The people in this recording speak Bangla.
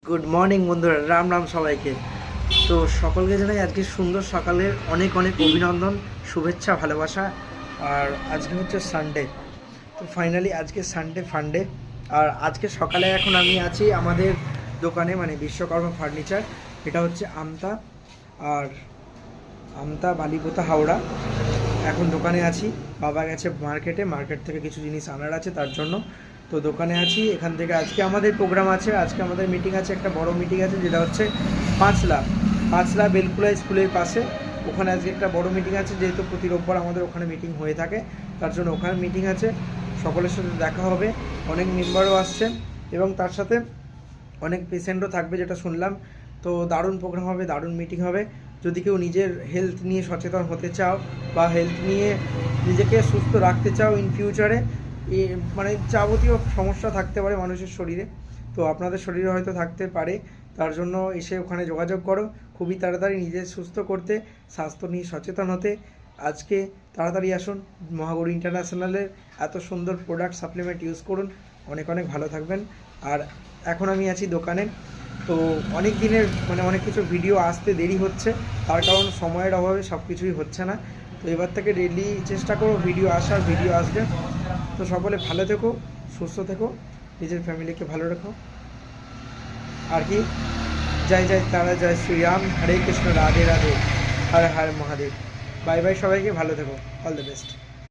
গুড মর্নিং বন্ধুরা, রাম রাম সবাইকে। তো সকলকে জানাই আজকে সুন্দর সকালের অনেক অনেক অভিনন্দন, শুভেচ্ছা, ভালোবাসা। আর আজকে হচ্ছে সানডে, তো ফাইনালি আজকে সানডে ফান্ডে। আর আজকে সকালে এখন আমি আছি আমাদের দোকানে, মানে বিশ্বকর্মা ফার্নিচার। এটা হচ্ছে আমতা বালিপোতা হাওড়া। এখন দোকানে আছি, বাবা গেছে মার্কেট থেকে কিছু জিনিস আনার আছে তার জন্য। তো দোকানে আছি, এখান থেকে আজকে আমাদের প্রোগ্রাম আছে, আজকে আমাদের মিটিং আছে, একটা বড় মিটিং আছে, যেটা হচ্ছে পাঁচলা বেলকুলা স্কুলের পাশে। ওখানে আজকে একটা বড় মিটিং আছে, যেহেতু প্রতি রোববার আমাদের ওখানে মিটিং হয়ে থাকে, তার জন্য ওখানে মিটিং আছে। সকলের সাথে দেখা হবে, অনেক মেম্বারও আসছে এবং তার সাথে অনেক পেশেন্টও থাকবে যেটা শুনলাম। তো দারুণ প্রোগ্রাম হবে, দারুণ মিটিং হবে। যদি কেউ নিজের হেলথ নিয়ে সচেতন হতে চাও বা হেলথ নিয়ে নিজেকে সুস্থ রাখতে চাও ইন ফিউচারে, মানে যাবতীয় সমস্যা থাকতে পারে মানুষের শরীরে, তো আপনাদের শরীরে হয়তো থাকতে পারে, তার জন্য এসে ওখানে যোগাযোগ করো। খুবই তাড়াতাড়ি নিজের সুস্থ করতে, স্বাস্থ্য নিয়ে সচেতন হতে আজকে তাড়াতাড়ি আসুন। মহাগৌরী ইন্টারন্যাশনালের এত সুন্দর প্রোডাক্ট সাপ্লিমেন্ট ইউজ করুন, অনেক অনেক ভালো থাকবেন। আর এখন আমি আছি দোকানে, তো অনেক দিনের মানে অনেক কিছু ভিডিও আসতে দেরি হচ্ছে, তার কারণ সময়ের অভাবে সব কিছুই হচ্ছে না। তো এবার থেকে ডেইলি চেষ্টা করো ভিডিও আসবে। তো সকলে ভালো থেকো, সুস্থ থেকো, নিজের ফ্যামিলিকে ভালো রেখো। আর কি, জয় জয় তারা, জয় শ্রীরাম, হরে কৃষ্ণ, রাধে রাধে, হর হর মহাদেব। বাই বাই, সবাইকে ভালো থেকো, অল দ্য বেস্ট।